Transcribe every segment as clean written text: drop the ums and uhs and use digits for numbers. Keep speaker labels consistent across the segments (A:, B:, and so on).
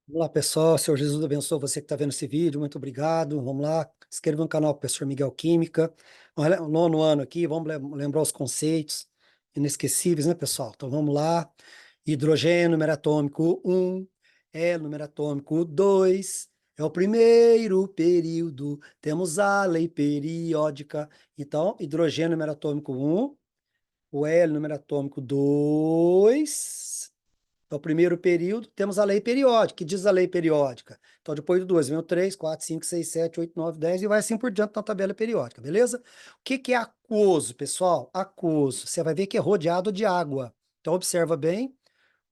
A: Vamos lá, pessoal. Senhor Jesus abençoe você que está vendo esse vídeo. Muito obrigado. Vamos lá. Se inscreva no canal Professor Miguel Química. Olha, o nono ano aqui, vamos lembrar os conceitos inesquecíveis, né, pessoal? Então vamos lá. Hidrogênio, número atômico 1. Hélio, número atômico 2. É o primeiro período. Temos a lei periódica. Então, hidrogênio, número atômico 1. O hélio, número atômico 2. É o primeiro período, temos a lei periódica, que diz a lei periódica. Então, depois do 2, vem o 3, 4, 5, 6, 7, 8, 9, 10 e vai assim por diante na tabela periódica, beleza? O que que é aquoso, pessoal? Aquoso, você vai ver que é rodeado de água. Então, observa bem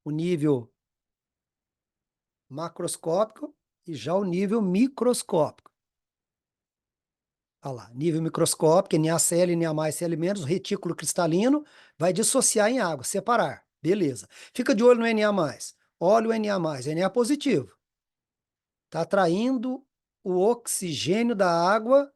A: o nível macroscópico e já o nível microscópico. Olha lá, nível microscópico, NaCl, Na+, Cl-, o retículo cristalino vai dissociar em água, separar. Beleza. Fica de olho no Na+. Olha o Na positivo. Está atraindo o oxigênio da água,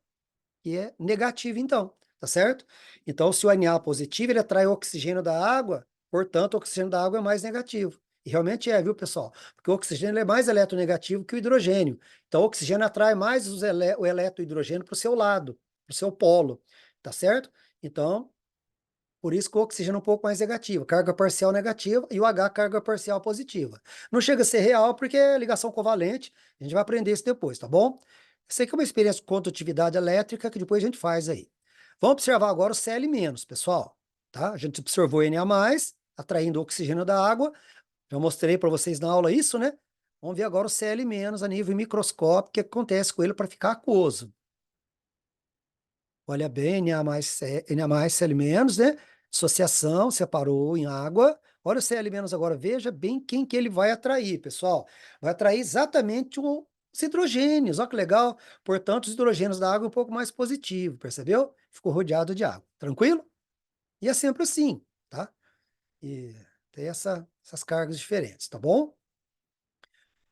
A: que é negativo, então, tá certo? Então, se o Na positivo, ele atrai o oxigênio da água, portanto, o oxigênio da água é mais negativo. E realmente é, viu, pessoal? Porque o oxigênio é mais eletronegativo que o hidrogênio. Então, o oxigênio atrai mais o eletrohidrogênio para o seu lado, para o seu polo, tá certo? Então, por isso que o oxigênio é um pouco mais negativo, carga parcial negativa e o H carga parcial positiva. Não chega a ser real porque é ligação covalente, a gente vai aprender isso depois, tá bom? Isso aqui é uma experiência com condutividade elétrica que depois a gente faz aí. Vamos observar agora o Cl-, pessoal, tá? A gente observou Na+, atraindo o oxigênio da água, já mostrei para vocês na aula isso, né? Vamos ver agora o Cl- a nível microscópico, o que acontece com ele para ficar aquoso. Olha bem, Na+, Cl-, né? Dissociação, separou em água. Olha o Cl- agora, veja bem quem que ele vai atrair, pessoal. Vai atrair exatamente os hidrogênios, olha que legal. Portanto, os hidrogênios da água um pouco mais positivo, percebeu? Ficou rodeado de água. Tranquilo? E é sempre assim, tá? E tem essas cargas diferentes, tá bom?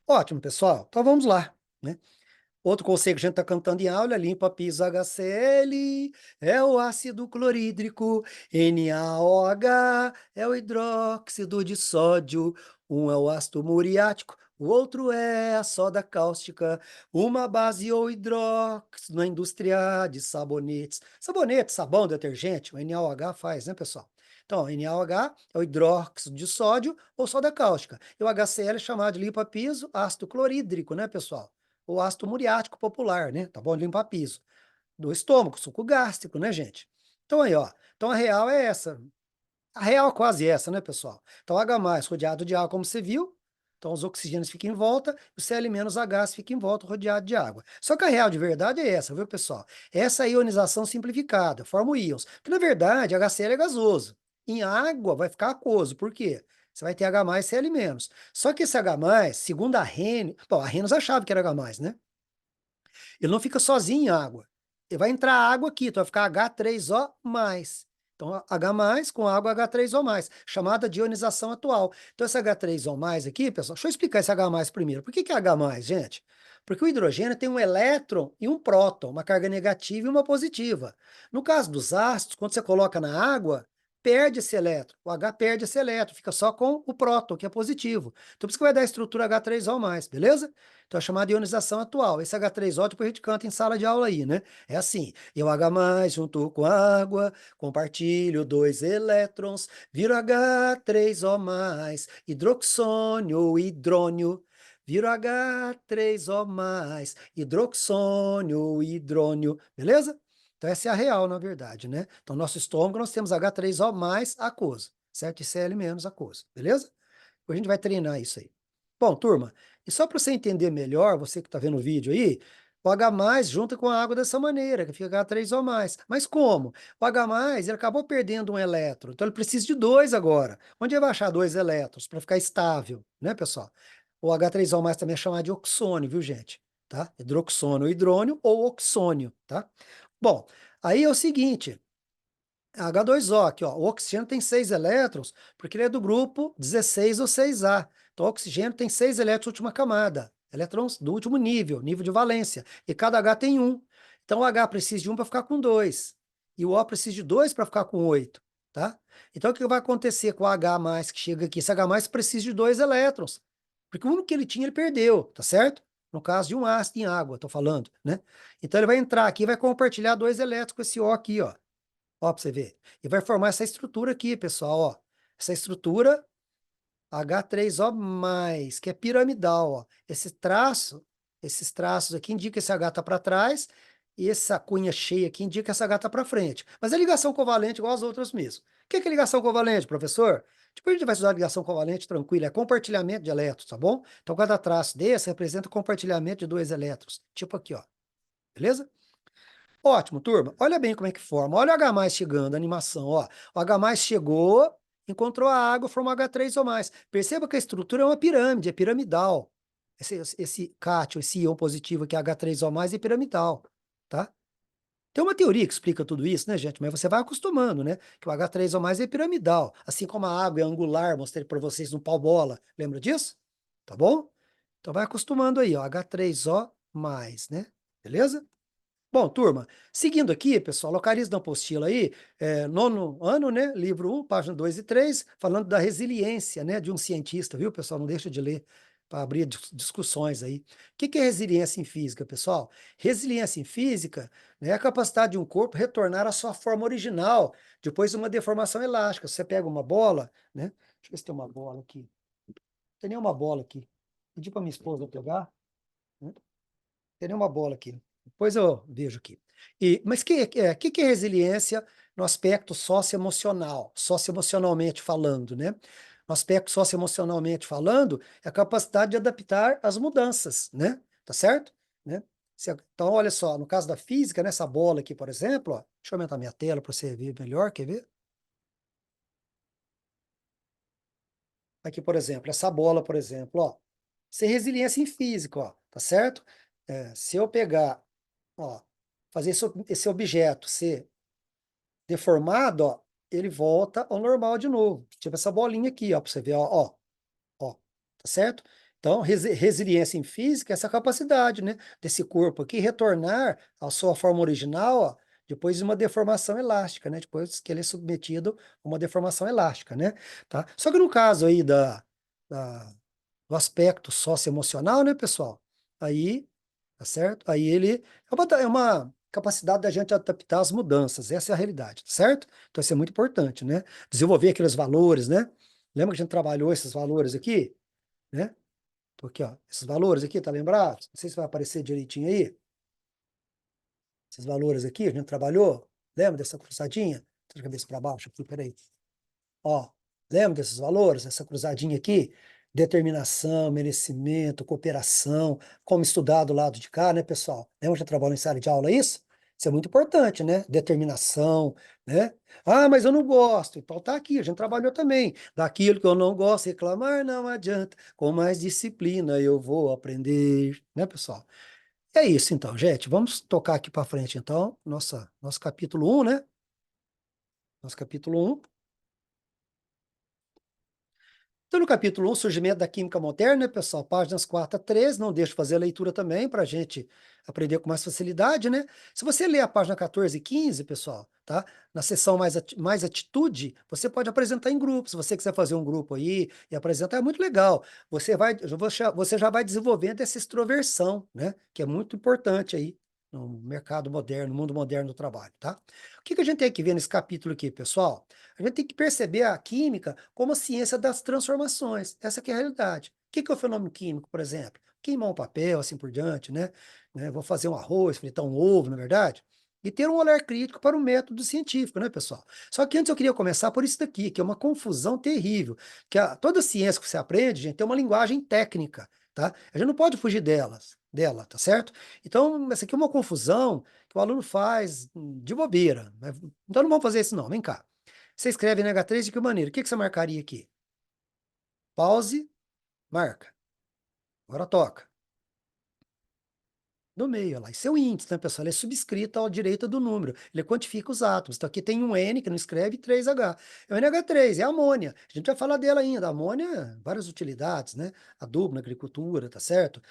A: Ótimo, pessoal. Então vamos lá, né? Outro conceito que a gente está cantando em aula é limpa piso HCl, é o ácido clorídrico, NaOH é o hidróxido de sódio, um é o ácido muriático, o outro é a soda cáustica, uma base ou hidróxido na indústria de sabonetes. Sabonete, sabão, detergente, o NaOH faz, né, pessoal? Então, NaOH é o hidróxido de sódio ou soda cáustica. E o HCl é chamado de limpa piso, ácido clorídrico, né, pessoal? O ácido muriático popular, né? Tá bom? Limpar piso. Do estômago, suco gástrico, né, gente? Então aí, ó. Então a real é essa. A real é quase essa, né, pessoal? Então H+, rodeado de água, como você viu. Então os oxigênios ficam em volta, o Cl-H fica em volta, rodeado de água. Só que a real de verdade é essa, viu, pessoal? Essa é a ionização simplificada, forma íons. Que na verdade, HCl é gasoso. Em água vai ficar aquoso. Por quê? Você vai ter H+, Cl-. Só que esse H+, segundo a Arrhenius, bom, a Arrhenius achava que era H+, né? Ele não fica sozinho em água. Ele vai entrar água aqui, então vai ficar H3O+. Então, H+, com água H3O+, chamada de ionização atual. Então, esse H3O+, aqui, pessoal, deixa eu explicar esse H+, primeiro. Por que que é H+, gente? Porque o hidrogênio tem um elétron e um próton, uma carga negativa e uma positiva. No caso dos ácidos, quando você coloca na água, perde esse elétron. O H perde esse elétron, fica só com o próton, que é positivo. Então, por isso que vai dar a estrutura H3O+, beleza? Então, é chamada de ionização atual. Esse H3O, depois a gente canta em sala de aula aí, né? É assim, e o H+, junto com a água, compartilho dois elétrons, vira H3O+, hidroxônio, hidrônio, vira H3O+, hidroxônio, hidrônio, beleza? Então, essa é a real, na verdade, né? Então, nosso estômago, nós temos H3O+ aquoso, certo? E Cl- aquoso, beleza? Depois a gente vai treinar isso aí. Bom, turma, e só para você entender melhor, você que está vendo o vídeo aí, o H+ junta com a água dessa maneira, que fica H3O+. Mas como? O H+, ele acabou perdendo um elétron, então ele precisa de dois agora. Onde ele vai achar dois elétrons para ficar estável, né, pessoal? O H3O+ também é chamado de oxônio, viu, gente? Tá? Hidroxônio, hidrônio ou oxônio, tá? Bom, aí é o seguinte, H2O aqui, ó, o oxigênio tem 6 elétrons, porque ele é do grupo 16 ou 6A. Então, o oxigênio tem 6 elétrons na última camada, elétrons do último nível, nível de valência, e cada H tem um. Então, o H precisa de um para ficar com 2, e o O precisa de 2 para ficar com 8, tá? Então, o que vai acontecer com o H+, que chega aqui? Esse H+, precisa de 2 elétrons, Porque o único que ele tinha, ele perdeu, tá certo? No caso de um ácido em água, tô falando, né? Então ele vai entrar aqui e vai compartilhar dois elétrons com esse O aqui, ó. Ó, pra você ver. E vai formar essa estrutura aqui, pessoal, ó. Essa estrutura H3O+, que é piramidal, ó. Esses traços aqui indicam que esse H tá para trás, e essa cunha cheia aqui indica que essa H tá para frente. Mas é ligação covalente igual as outras mesmo. O que é ligação covalente, professor? Depois a gente vai estudar ligação covalente tranquila, é compartilhamento de elétrons, tá bom? Então cada traço desse representa compartilhamento de dois elétrons, tipo aqui, ó. Beleza? Ótimo, turma. Olha bem como é que forma. Olha o H+ chegando, a animação, ó. O H+ chegou, encontrou a água, formou H3O+. Perceba que a estrutura é uma pirâmide, é piramidal. Esse cátion, esse íon positivo aqui, H3O+, é piramidal, tá? Tem uma teoria que explica tudo isso, né, gente? Mas você vai acostumando, né? Que o H3O+ é piramidal. Assim como a água é angular, mostrei para vocês no pau-bola. Lembra disso? Tá bom? Então vai acostumando aí, ó. H3O+, né? Beleza? Bom, turma, seguindo aqui, pessoal, localiza na apostila aí, nono ano, né, livro 1, página 2 e 3, falando da resiliência, né, de um cientista, viu, pessoal? Não deixa de ler, para abrir discussões aí. O que é resiliência em física, pessoal? Resiliência em física, né, é a capacidade de um corpo retornar à sua forma original, depois de uma deformação elástica. Você pega uma bola, né, deixa eu ver se tem uma bola aqui. Não tem nenhuma bola aqui. Pedi para minha esposa pegar, né? Tem nenhuma bola aqui. Depois eu vejo aqui. Mas que é resiliência no aspecto socioemocional, socioemocionalmente falando, né? No aspecto socioemocionalmente falando, é a capacidade de adaptar às mudanças, né? Tá certo? Né? Então, olha só, no caso da física, nessa bola aqui, por exemplo, ó, deixa eu aumentar minha tela para você ver melhor, quer ver? Aqui, por exemplo, essa bola, por exemplo, ó, sem resiliência em física, ó, tá certo? Se eu pegar, ó, fazer esse objeto ser deformado, ó, ele volta ao normal de novo. Tipo essa bolinha aqui, ó, para você ver, ó, tá certo? Então, resiliência em física é essa capacidade, né, desse corpo aqui retornar à sua forma original, ó, depois de uma deformação elástica, né, depois que ele é submetido a uma deformação elástica, né, tá? Só que no caso aí da do aspecto socioemocional, né, pessoal? Aí, tá certo? Aí ele é uma capacidade da gente adaptar às mudanças, essa é a realidade, tá certo? Então isso é muito importante, né? Desenvolver aqueles valores, né? Lembra que a gente trabalhou esses valores aqui, né? Tô aqui, ó, esses valores aqui, tá lembrado? Não sei se vai aparecer direitinho aí. Esses valores aqui, a gente trabalhou. Lembra dessa cruzadinha? Deixa eu cabeça para baixo aqui, peraí. Ó, lembra desses valores? Essa cruzadinha aqui? Determinação, merecimento, cooperação, como estudar do lado de cá, né, pessoal? Lembra que já trabalhou em sala de aula isso? Isso é muito importante, né? Determinação, né? Ah, mas eu não gosto. Então tá aqui, a gente trabalhou também. Daquilo que eu não gosto, reclamar não adianta. Com mais disciplina eu vou aprender, né, pessoal? É isso então, gente. Vamos tocar aqui para frente então, nosso capítulo 1, né? Nosso capítulo 1. Então, no capítulo 1, surgimento da química moderna, né, pessoal? Páginas 4 a 13, não deixe de fazer a leitura também, para a gente aprender com mais facilidade, né? Se você ler a página 14 e 15, pessoal, tá? Na seção mais atitude, você pode apresentar em grupo. Se você quiser fazer um grupo aí e apresentar, é muito legal. Você já vai desenvolvendo essa extroversão, né? Que é muito importante aí no mercado moderno, no mundo moderno do trabalho, tá? O que a gente tem que ver nesse capítulo aqui, pessoal? A gente tem que perceber a química como a ciência das transformações. Essa que é a realidade. O que é o fenômeno químico, por exemplo? Queimar um papel, assim por diante, né? Vou fazer um arroz, fritar um ovo, na é verdade? E ter um olhar crítico para o método científico, né, pessoal? Só que antes eu queria começar por isso daqui, que é uma confusão terrível. Toda ciência que você aprende, gente, tem uma linguagem técnica, tá? A gente não pode fugir dela, tá certo? Então, essa aqui é uma confusão que o aluno faz de bobeira, né? Então não vamos fazer isso não, vem cá. Você escreve em H3 de que maneira? O que você marcaria aqui? Pause, marca. Agora toca. No meio, olha lá. Isso é o índice, né, pessoal? Ele é subscrito à direita do número. Ele quantifica os átomos. Então aqui tem um N, que não escreve, e 3H. É o NH3, é a amônia. A gente vai falar dela ainda. A amônia, várias utilidades, né? Adubo na agricultura, tá certo?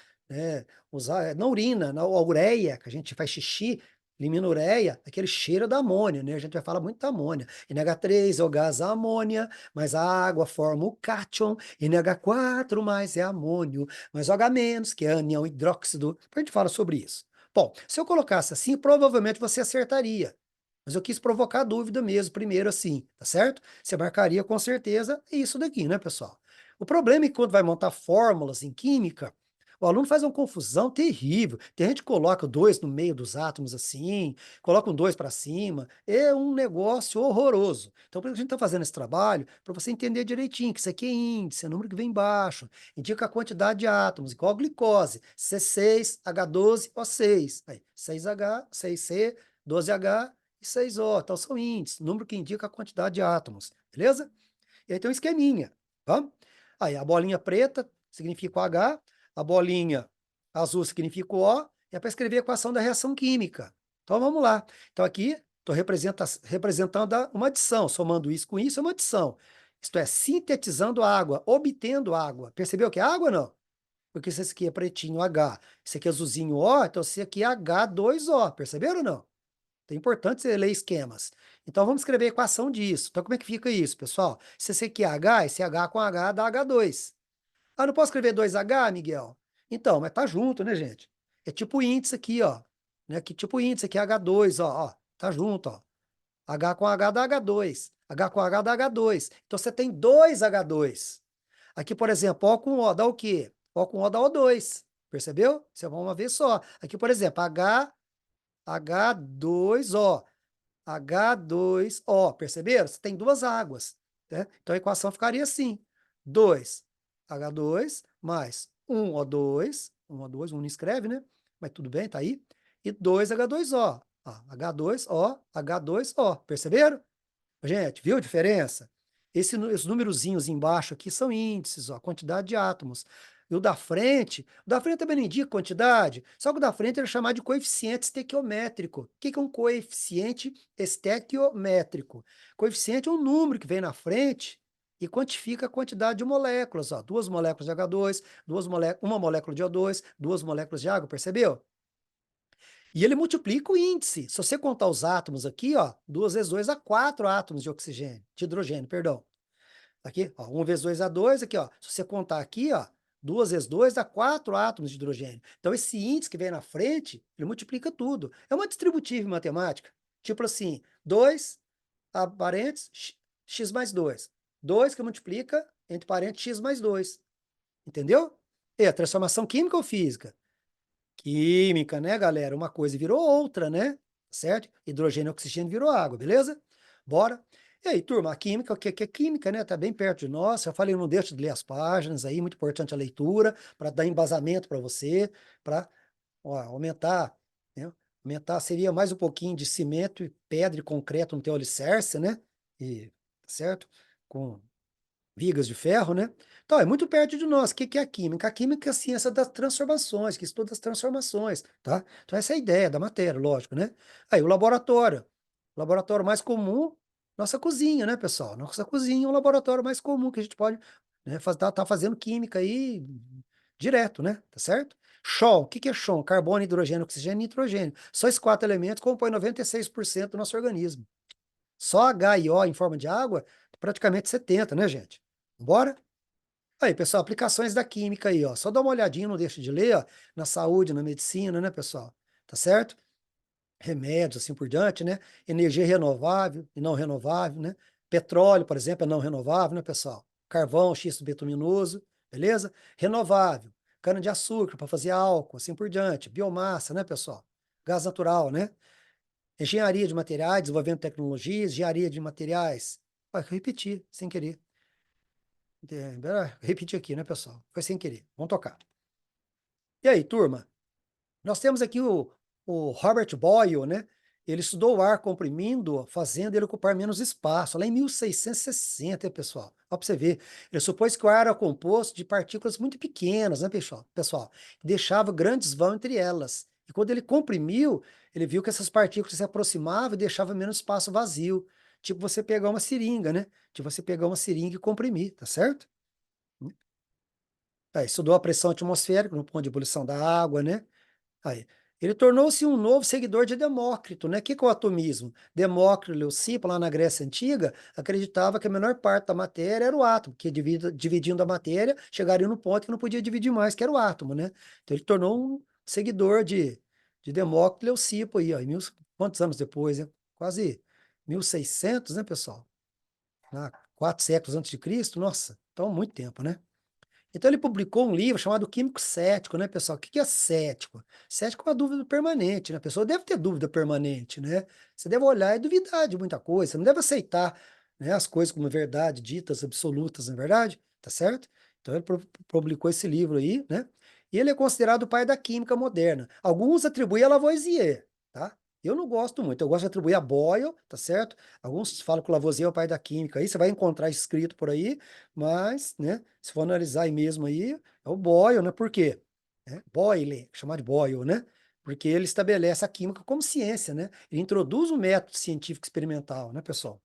A: Usar na urina, na ureia, que a gente faz xixi, Elimina ureia, aquele cheiro da amônia, né? A gente vai falar muito da amônia. NH3 é o gás amônia, mas a água forma o cátion. NH4 mais é amônio, mas o H menos, que é ânion hidróxido. A gente fala sobre isso. Bom, se eu colocasse assim, provavelmente você acertaria. Mas eu quis provocar dúvida mesmo, primeiro assim, tá certo? Você marcaria com certeza isso daqui, né, pessoal? O problema é que quando vai montar fórmulas em química, o aluno faz uma confusão terrível. Tem gente que coloca dois no meio dos átomos assim, coloca um dois para cima. É um negócio horroroso. Então, por isso que a gente está fazendo esse trabalho, para você entender direitinho que isso aqui é índice, é número que vem embaixo, indica a quantidade de átomos, igual a glicose, C6H12O6. Aí, 6H, 6C, 12H e 6O. Então, são índices, número que indica a quantidade de átomos, beleza? E aí tem um esqueminha, tá? Aí a bolinha preta significa o H, a bolinha azul significa o O, e é para escrever a equação da reação química. Então vamos lá. Então aqui estou representando uma adição, somando isso com isso é uma adição. Isto é, sintetizando água, obtendo água. Percebeu que é água não? Porque esse aqui é pretinho H, esse aqui é azulzinho O, então esse aqui é H2O. Perceberam ou não? É importante você ler esquemas. Então, vamos escrever a equação disso. Então, como é que fica isso, pessoal? Se esse aqui é H, esse H com H dá H2. Ah, não posso escrever 2H, Miguel? Então, mas tá junto, né, gente? É tipo índice aqui, ó. Né? Que tipo índice aqui, H2, ó. Tá junto, ó. H com H dá H2. H com H dá H2. Então, você tem dois H2. Aqui, por exemplo, O com O dá o quê? O com O dá O2. Percebeu? Você vai uma vez só. Aqui, por exemplo, H2O. H2O, perceberam? Você tem duas águas, né? Então a equação ficaria assim: 2H2 mais 1O2, 1O2, um não escreve, né? Mas tudo bem, tá aí. E 2H2O. H2O, H2O. Perceberam? Gente, viu a diferença? Esses númerozinhos embaixo aqui são índices, ó, quantidade de átomos. E o da frente também não indica quantidade, só que o da frente ele é chamado de coeficiente estequiométrico. O que é um coeficiente estequiométrico? Coeficiente é um número que vem na frente e quantifica a quantidade de moléculas. Ó, duas moléculas de H2, uma molécula de O2, duas moléculas de água, percebeu? E ele multiplica o índice. Se você contar os átomos aqui, ó, 2 vezes 2 dá 4 átomos de oxigênio, de hidrogênio, perdão. Aqui, ó, 1 vezes 2 dá 2, aqui, ó. Se você contar aqui, ó, 2 vezes 2 dá 4 átomos de hidrogênio. Então, esse índice que vem na frente, ele multiplica tudo. É uma distributiva em matemática. Tipo assim, 2, parênteses, x mais 2. 2 que multiplica, entre parênteses, x mais 2. Entendeu? É a transformação química ou física? Química, né, galera? Uma coisa virou outra, né? Certo? Hidrogênio e oxigênio virou água, beleza? Bora. E aí, turma, a química, o que é química, né? Tá bem perto de nós. Já falei, não deixe de ler as páginas aí, muito importante a leitura, para dar embasamento para você, para aumentar, né? Aumentar seria mais um pouquinho de cimento e pedra e concreto no teu alicerce, né? E, certo? Com vigas de ferro, né? Então, é muito perto de nós. O que é a química? A química é a ciência das transformações, que estuda as transformações, tá? Então, essa é a ideia da matéria, lógico, né? Aí, o laboratório. O laboratório mais comum, nossa cozinha, né, pessoal? Nossa cozinha é o laboratório mais comum que a gente pode, né, tá fazendo química aí direto, né? Tá certo? Chol, o que é chol? Carbono, hidrogênio, oxigênio e nitrogênio. Só esses quatro elementos compõem 96% do nosso organismo. Só H e O em forma de água, praticamente 70, né, gente? Bora? Aí, pessoal, aplicações da química aí, ó. Só dá uma olhadinha, não deixa de ler, ó, na saúde, na medicina, né, pessoal? Tá certo? Remédios, assim por diante, né? Energia renovável e não renovável, né? Petróleo, por exemplo, é não renovável, né, pessoal? Carvão, xisto bituminoso, beleza? Renovável, cana-de-açúcar para fazer álcool, assim por diante. Biomassa, né, pessoal? Gás natural, né? Engenharia de materiais, desenvolvendo tecnologias, engenharia de materiais. Vai repetir, sem querer. Repetir aqui, né, pessoal? Foi sem querer. Vamos tocar. E aí, turma? Nós temos aqui o Robert Boyle, né? Ele estudou o ar comprimindo, fazendo ele ocupar menos espaço, lá em 1660, pessoal. Ó, para você ver. Ele supôs que o ar era composto de partículas muito pequenas, né, pessoal? Deixava grandes vãos entre elas. E quando ele comprimiu, ele viu que essas partículas se aproximavam e deixavam menos espaço vazio. Tipo você pegar uma seringa, né? Tipo você pegar uma seringa e comprimir, tá certo? Aí, estudou a pressão atmosférica no ponto de ebulição da água, né? Aí, Ele tornou-se um novo seguidor de Demócrito, né? O que é o atomismo? Demócrito, Leucipo, lá na Grécia Antiga, acreditava que a menor parte da matéria era o átomo, que dividindo a matéria, chegaria no ponto que não podia dividir mais, que era o átomo, né? Então ele tornou um seguidor de Demócrito e Leucipo aí, ó, quantos anos depois, né? Quase 1600, né, pessoal? 4 séculos antes de Cristo, nossa, então muito tempo, né? Então ele publicou um livro chamado Químico Cético, né, pessoal? O que que é cético? Cético é uma dúvida permanente, né? A pessoa deve ter dúvida permanente, né? Você deve olhar e duvidar de muita coisa, você não deve aceitar, né, as coisas como verdade, ditas absolutas, não é verdade? Tá certo? Então ele publicou esse livro aí, né? E ele é considerado o pai da química moderna. Alguns atribuem a Lavoisier, tá? Eu não gosto muito, eu gosto de atribuir a Boyle, tá certo? Alguns falam que o Lavoisier é o pai da química aí, você vai encontrar escrito por aí, mas, né, se for analisar aí mesmo aí, é o Boyle, né? Por quê? Boyle, chamado de Boyle, né? Porque ele estabelece a química como ciência, né? Ele introduz o método científico experimental, né, pessoal?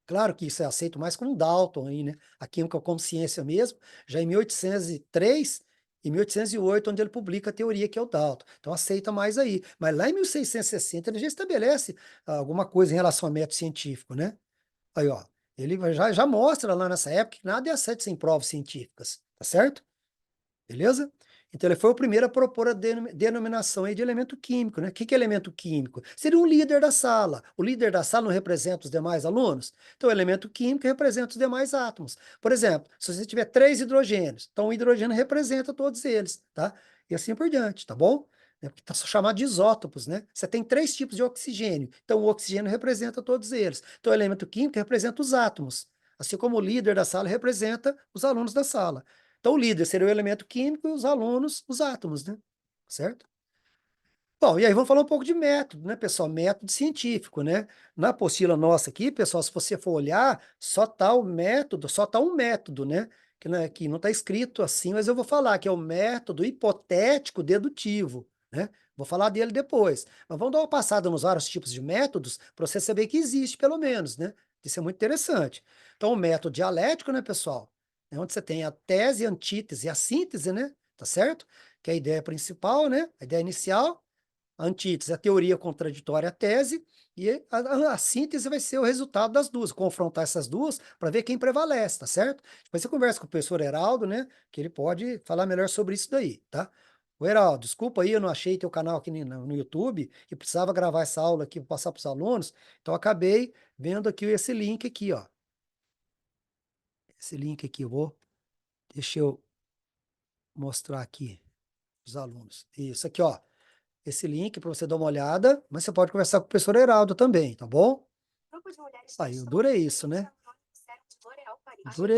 A: Claro que isso é aceito mais como Dalton aí, né? A química como ciência mesmo, já em 1803 e 1808, onde ele publica a teoria que é o Dalton. Então aceita mais aí. Mas lá em 1660 ele já estabelece alguma coisa em relação ao método científico, né? Aí, ó, ele já mostra lá nessa época que nada é aceito sem provas científicas, tá certo? Beleza? Então, ele foi o primeiro a propor a denominação aí de elemento químico, né? O que que é elemento químico? Seria um líder da sala. O líder da sala não representa os demais alunos? Então, o elemento químico representa os demais átomos. Por exemplo, se você tiver 3 hidrogênios, então o hidrogênio representa todos eles, tá? E assim por diante, tá bom? Porque está chamado de isótopos, né? Você tem 3 tipos de oxigênio, então o oxigênio representa todos eles. Então, o elemento químico representa os átomos, assim como o líder da sala representa os alunos da sala. Então, o líder seria o elemento químico e os alunos, os átomos, né? Certo? Bom, e aí vamos falar um pouco de método, né, pessoal? Método científico, né? Na apostila nossa aqui, pessoal, se você for olhar, só tá o método, só tá um método, né? Que não está escrito assim, mas eu vou falar que é o método hipotético dedutivo, né? Vou falar dele depois. Mas vamos dar uma passada nos vários tipos de métodos para você saber que existe, pelo menos, né? Isso é muito interessante. Então, o método dialético, né, pessoal? É onde você tem a tese, a antítese e a síntese, né? Tá certo? Que é a ideia principal, né? A ideia inicial. A antítese, a teoria contraditória à tese, e a síntese vai ser o resultado das duas, confrontar essas duas para ver quem prevalece, tá certo? Depois você conversa com o professor Heraldo, né, que ele pode falar melhor sobre isso daí, tá? O Heraldo, desculpa aí, eu não achei teu canal aqui no YouTube e precisava gravar essa aula aqui para passar para os alunos, então eu acabei vendo aqui esse link aqui, ó. Esse link aqui, deixa eu mostrar aqui os alunos. Isso aqui, ó. Esse link para você dar uma olhada, mas você pode conversar com o professor Heraldo também, tá bom? Aí, o duro é isso, né?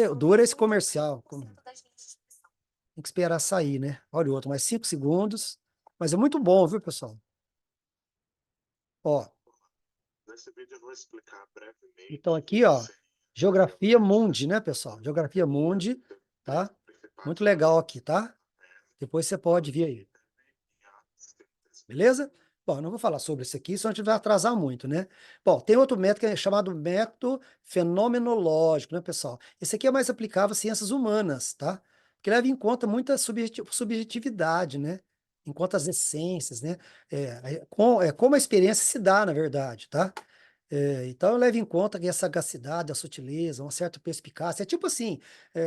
A: O duro é esse comercial. Tem que esperar sair, né? Olha o outro, mais 5 segundos. Mas é muito bom, viu, pessoal? Ó,
B: Nesse vídeo eu vou explicar brevemente
A: então aqui, ó, Geografia Mundi, né, pessoal? Geografia Mundi, tá? Muito legal aqui, tá? Depois você pode vir aí. Beleza? Bom, eu não vou falar sobre isso aqui, senão a gente vai atrasar muito, né? Bom, tem outro método que é chamado método fenomenológico, né, pessoal? Esse aqui é mais aplicável às ciências humanas, tá? Porque leva em conta muita subjetividade, né? Em conta as essências, né? Como a experiência se dá, na verdade, tá? Então, leve em conta que a sagacidade, a sutileza, uma certa perspicácia. É tipo assim,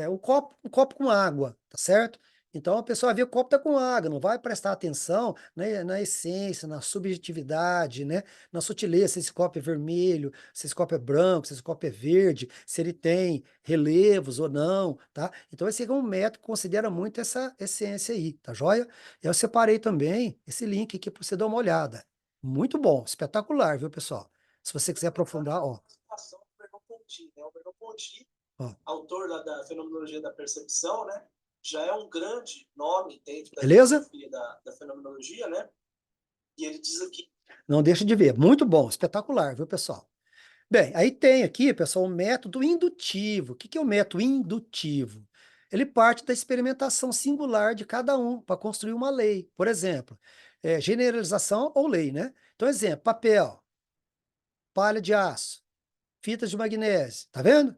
A: um copo com água, tá certo? Então, a pessoa vê que o copo está com água, não vai prestar atenção na essência, na subjetividade, né? Na sutileza, se esse copo é vermelho, se esse copo é branco, se esse copo é verde, se ele tem relevos ou não, tá? Então, esse é um método que considera muito essa essência aí, tá joia? Eu separei também esse link aqui para você dar uma olhada. Muito bom, espetacular, viu, pessoal? Se você quiser aprofundar, ó.
B: O Merleau-Ponty,
A: Ó.
B: autor da fenomenologia da percepção, né? Já é um grande nome dentro da
A: Beleza?
B: filosofia da fenomenologia, né? E ele diz aqui.
A: Não deixa de ver. Muito bom, espetacular, viu, pessoal? Bem, aí tem aqui, pessoal, o método indutivo. O que que é o método indutivo? Ele parte da experimentação singular de cada um para construir uma lei. Por exemplo, generalização ou lei, né? Então, exemplo, papel, palha de aço, fitas de magnésio, tá vendo?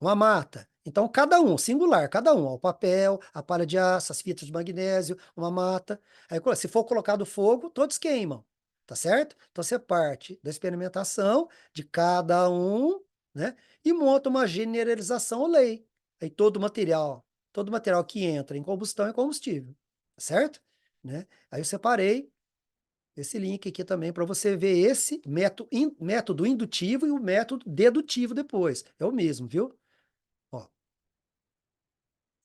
A: Uma mata. Então, cada um, singular, cada um, ó, o papel, a palha de aço, as fitas de magnésio, uma mata. Aí, se for colocado fogo, todos queimam, tá certo? Então, você parte da experimentação de cada um, né? E monta uma generalização ou lei. Aí, todo material que entra em combustão é combustível, tá certo? Né? Aí, eu separei esse link aqui também para você ver esse método indutivo e o método dedutivo depois. É o mesmo, viu? Ó.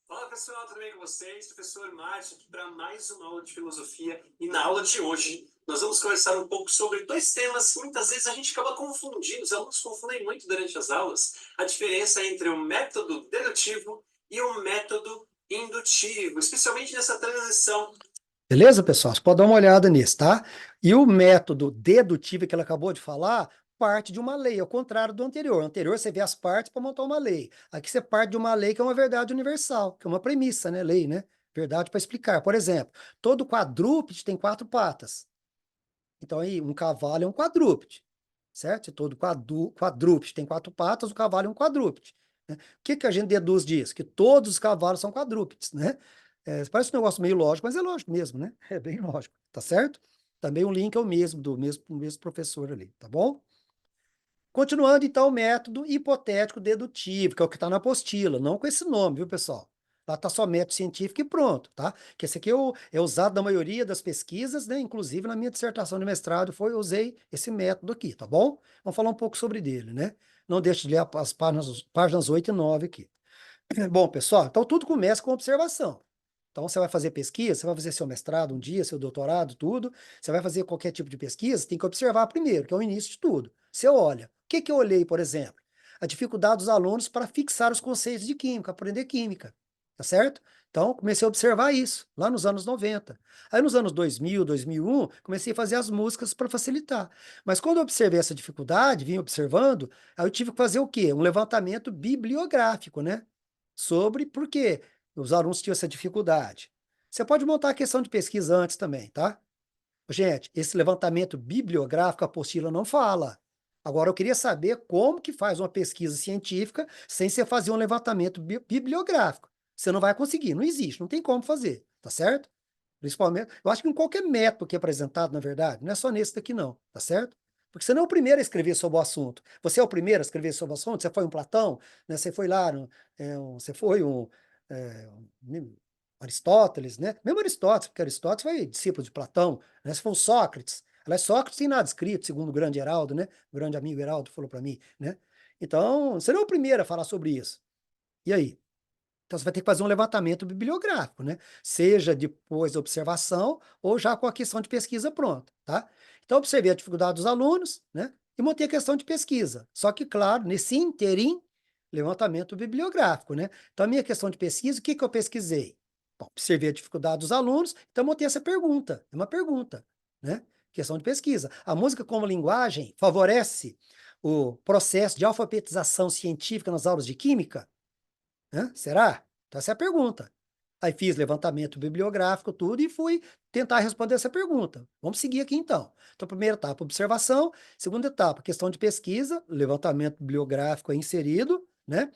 C: Fala pessoal, tudo bem com vocês? Professor Márcio aqui para mais uma aula de filosofia. E na aula de hoje nós vamos conversar um pouco sobre dois temas que muitas vezes a gente acaba confundindo, os alunos confundem muito durante as aulas, a diferença entre o método dedutivo e o método indutivo, especialmente nessa transição.
A: Beleza, pessoal? Você pode dar uma olhada nisso, tá? E o método dedutivo que ela acabou de falar parte de uma lei, ao contrário do anterior. O anterior você vê as partes para montar uma lei. Aqui você parte de uma lei que é uma verdade universal, que é uma premissa, né? Lei, né? Verdade para explicar. Por exemplo, todo quadrúpede tem 4 patas. Então, aí, um cavalo é um quadrúpede, certo? Se todo quadrúpede tem 4 patas, o cavalo é um quadrúpede, né? O que que a gente deduz disso? Que todos os cavalos são quadrúpedes, né? Parece um negócio meio lógico, mas é lógico mesmo, né? É bem lógico, tá certo? Também o link é o mesmo, do mesmo professor ali, tá bom? Continuando, então, o método hipotético dedutivo, que é o que está na apostila, não com esse nome, viu, pessoal? Lá está só método científico e pronto, tá? Que esse aqui é usado na maioria das pesquisas, né? Inclusive na minha dissertação de mestrado eu usei esse método aqui, tá bom? Vamos falar um pouco sobre dele, né? Não deixe de ler as páginas 8 e 9 aqui. Bom, pessoal, então tudo começa com observação. Então, você vai fazer pesquisa, você vai fazer seu mestrado um dia, seu doutorado, tudo. Você vai fazer qualquer tipo de pesquisa, tem que observar primeiro, que é o início de tudo. Você olha. O que que eu olhei, por exemplo? A dificuldade dos alunos para fixar os conceitos de química, aprender química. Tá certo? Então, comecei a observar isso, lá nos anos 90. Aí, nos anos 2000, 2001, comecei a fazer as músicas para facilitar. Mas quando eu observei essa dificuldade, vim observando, aí eu tive que fazer o quê? Um levantamento bibliográfico, né? Sobre por quê os alunos tinham essa dificuldade. Você pode montar a questão de pesquisa antes também, tá? Gente, esse levantamento bibliográfico, a apostila não fala. Agora, eu queria saber como que faz uma pesquisa científica sem você fazer um levantamento bibliográfico. Você não vai conseguir, não existe, não tem como fazer, tá certo? Principalmente, eu acho que em qualquer método que é apresentado, na verdade, não é só nesse daqui não, tá certo? Porque você não é o primeiro a escrever sobre o assunto. Você é o primeiro a escrever sobre o assunto, você foi um Platão, né? Você foi lá, você foi um Aristóteles, né? Mesmo Aristóteles, porque Aristóteles foi discípulo de Platão, né? Se for o Sócrates, aliás, Sócrates tem nada escrito, segundo o grande Heraldo, né? O grande amigo Heraldo falou para mim, né? Então, você não é o primeiro a falar sobre isso. E aí? Então, você vai ter que fazer um levantamento bibliográfico, né? Seja depois da observação ou já com a questão de pesquisa pronta, tá? Então, observei a dificuldade dos alunos, né? E montei a questão de pesquisa. Só que, claro, nesse interim, levantamento bibliográfico, né? Então, a minha questão de pesquisa, o que que eu pesquisei? Bom, observei a dificuldade dos alunos, então montei essa pergunta. É uma pergunta, né? Questão de pesquisa. A música como linguagem favorece o processo de alfabetização científica nas aulas de química? Hã? Será? Então, essa é a pergunta. Aí fiz levantamento bibliográfico, tudo, e fui tentar responder essa pergunta. Vamos seguir aqui então. Então, primeira etapa, observação. Segunda etapa, questão de pesquisa, levantamento bibliográfico aí inserido, né?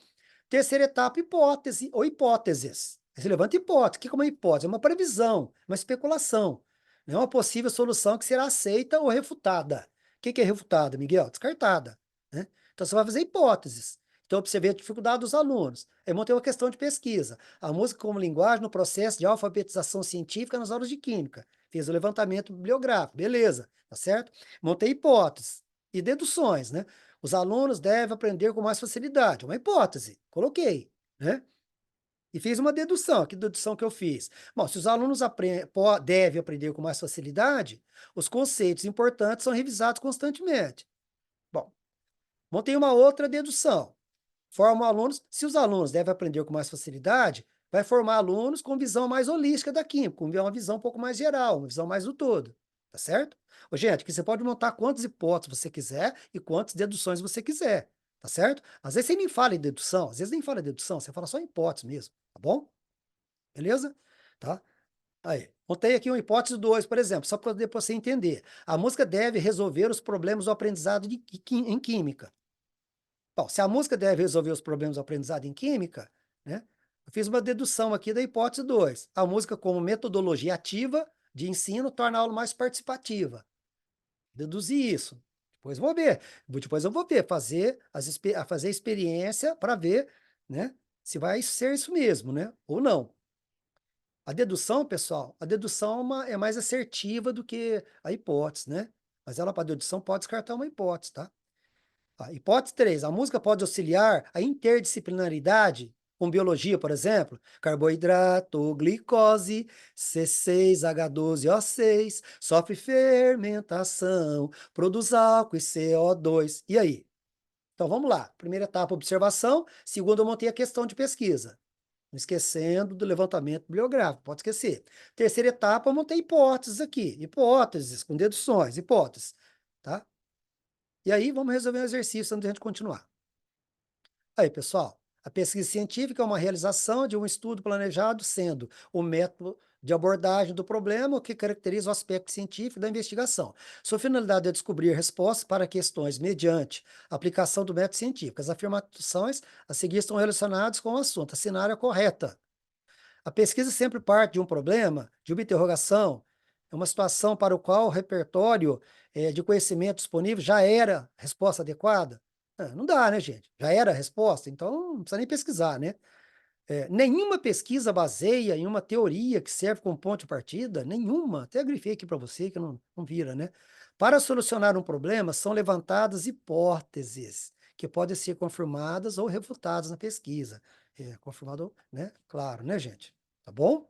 A: Terceira etapa, hipótese ou hipóteses. Aí você levanta hipótese. O que é uma hipótese? É uma previsão, uma especulação. Não é uma possível solução que será aceita ou refutada. O que é refutada, Miguel? Descartada, né? Então, você vai fazer hipóteses. Então, observei a dificuldade dos alunos. Aí montei uma questão de pesquisa. A música como linguagem no processo de alfabetização científica nas aulas de química. Fiz o levantamento bibliográfico, beleza, tá certo? Montei hipóteses e deduções, né? Os alunos devem aprender com mais facilidade. Uma hipótese, coloquei, né? E fiz uma dedução. Que dedução que eu fiz? Bom, se os alunos devem aprender com mais facilidade, os conceitos importantes são revisados constantemente. Bom, montei uma outra dedução. Forma alunos, se os alunos devem aprender com mais facilidade, vai formar alunos com visão mais holística da química, com uma visão um pouco mais geral, uma visão mais do todo, tá certo? Ô, gente, aqui você pode montar quantas hipóteses você quiser e quantas deduções você quiser, tá certo? Às vezes você nem fala em dedução, às vezes nem fala em dedução, você fala só em hipótese mesmo, tá bom? Beleza? Tá? Aí, montei aqui uma hipótese 2, por exemplo, só para depois você entender. A música deve resolver os problemas do aprendizado em química. Bom, se a música deve resolver os problemas do aprendizado em química, né? Eu fiz uma dedução aqui da hipótese 2. A música como metodologia ativa de ensino torna a aula mais participativa. Deduzi isso. Depois vou ver. Depois eu vou ver, fazer a experiência para ver, né, se vai ser isso mesmo, né, ou não. A dedução, pessoal, a dedução é mais assertiva do que a hipótese, né? Mas ela, para dedução, pode descartar uma hipótese, tá? Hipótese 3. A música pode auxiliar a interdisciplinaridade com biologia, por exemplo, carboidrato, glicose, C6H12O6, sofre fermentação, produz álcool e CO2. E aí? Então vamos lá. Primeira etapa, observação. Segunda, eu montei a questão de pesquisa. Não esquecendo do levantamento bibliográfico, pode esquecer. Terceira etapa, eu montei hipóteses aqui. Hipóteses, com deduções, hipóteses. Tá? E aí, vamos resolver um exercício antes de a gente continuar. Aí, pessoal, a pesquisa científica é uma realização de um estudo planejado, sendo o método de abordagem do problema o que caracteriza o aspecto científico da investigação. Sua finalidade é descobrir respostas para questões mediante a aplicação do método científico. As afirmações a seguir estão relacionadas com o assunto. Assinar a correta. A pesquisa sempre parte de um problema, de uma interrogação, é uma situação para o qual o repertório de conhecimento disponível já era resposta adequada. Não dá, né, gente? Já era a resposta, então não precisa nem pesquisar, né? Nenhuma pesquisa baseia em uma teoria que serve como ponto de partida, nenhuma. Até grifei aqui para você que não vira, né? Para solucionar um problema, são levantadas hipóteses que podem ser confirmadas ou refutadas na pesquisa. Confirmado, né? Claro, né, gente? Tá bom?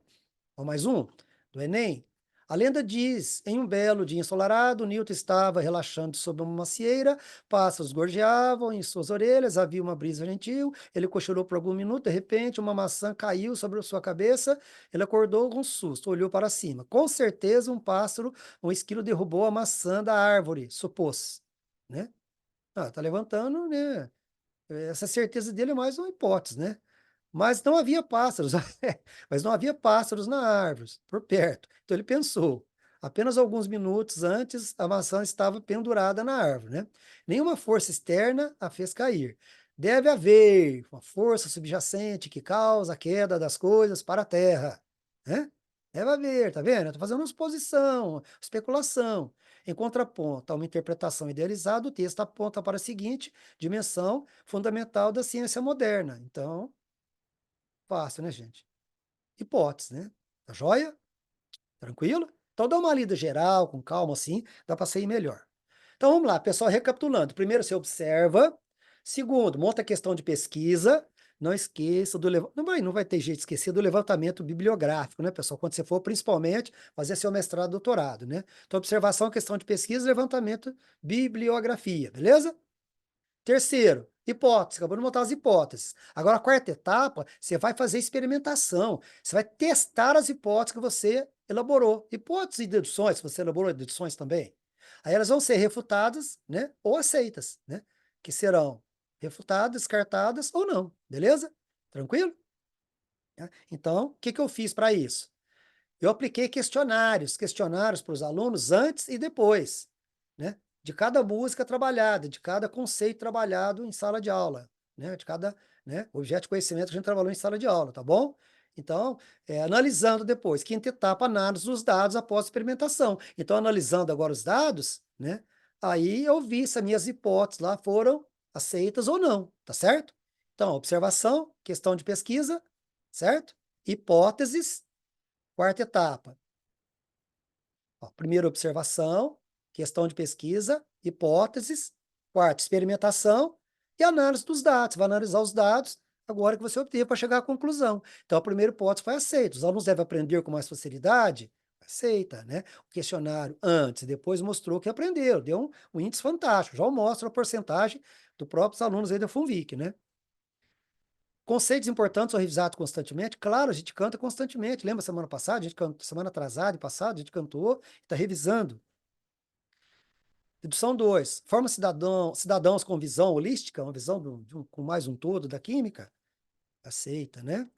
A: Vamos mais um, do Enem. A lenda diz, em um belo dia ensolarado, Newton estava relaxando sob uma macieira, pássaros gorjeavam em suas orelhas, havia uma brisa gentil, ele cochilou por algum minuto, de repente uma maçã caiu sobre sua cabeça, ele acordou com um susto, olhou para cima. Com certeza um pássaro, um esquilo derrubou a maçã da árvore, supôs, né? Tá levantando, né? Essa certeza dele é mais uma hipótese, né? Mas não havia pássaros, mas não havia pássaros na árvore, por perto. Então ele pensou. Apenas alguns minutos antes, a maçã estava pendurada na árvore, né? Nenhuma força externa a fez cair. Deve haver uma força subjacente que causa a queda das coisas para a terra, né? Deve haver, tá vendo? Estou fazendo uma suposição, especulação. Em contraponto a uma interpretação idealizada, o texto aponta para a seguinte dimensão fundamental da ciência moderna. Então, fácil, né, gente? Hipótese, né? Tá joia? Tranquilo? Então dá uma lida geral, com calma assim, dá para sair melhor. Então vamos lá, pessoal, recapitulando. Primeiro você observa. Segundo, monta a questão de pesquisa. Não esqueça do não vai ter jeito de esquecer do levantamento bibliográfico, né, pessoal? Quando você for, principalmente, fazer seu mestrado, doutorado, né? Então, observação, questão de pesquisa, levantamento, bibliografia, beleza? Terceiro, hipótese, acabou de montar as hipóteses. Agora, a quarta etapa, você vai fazer experimentação. Você vai testar as hipóteses que você elaborou. Hipóteses e deduções, se você elaborou deduções também. Aí elas vão ser refutadas, né, ou aceitas, né, que serão refutadas, descartadas ou não, beleza? Tranquilo? Então, o que que eu fiz para isso? Eu apliquei questionários para os alunos antes e depois, né? De cada música trabalhada, de cada conceito trabalhado em sala de aula, né? De cada, né, objeto de conhecimento que a gente trabalhou em sala de aula, tá bom? Então, analisando depois, quinta etapa, análise dos dados após a experimentação. Então, analisando agora os dados, né? Aí eu vi se as minhas hipóteses lá foram aceitas ou não, tá certo? Então, observação, questão de pesquisa, certo? Hipóteses. Quarta etapa. Primeira observação, questão de pesquisa, hipóteses. Quarta, experimentação e análise dos dados. Vai analisar os dados agora que você obteve para chegar à conclusão. Então, a primeira hipótese foi aceita. Os alunos devem aprender com mais facilidade? Aceita, né? O questionário antes e depois mostrou que aprenderam. Deu um índice fantástico. Já mostra a porcentagem dos próprios alunos aí da FUNVIC, né? Conceitos importantes são revisados constantemente? Claro, a gente canta constantemente. Lembra semana passada? A gente cantou, semana atrasada e passada, a gente cantou, está revisando. Dedução 2. Forma cidadãos com visão holística, uma visão com mais um todo da química? Aceita, né?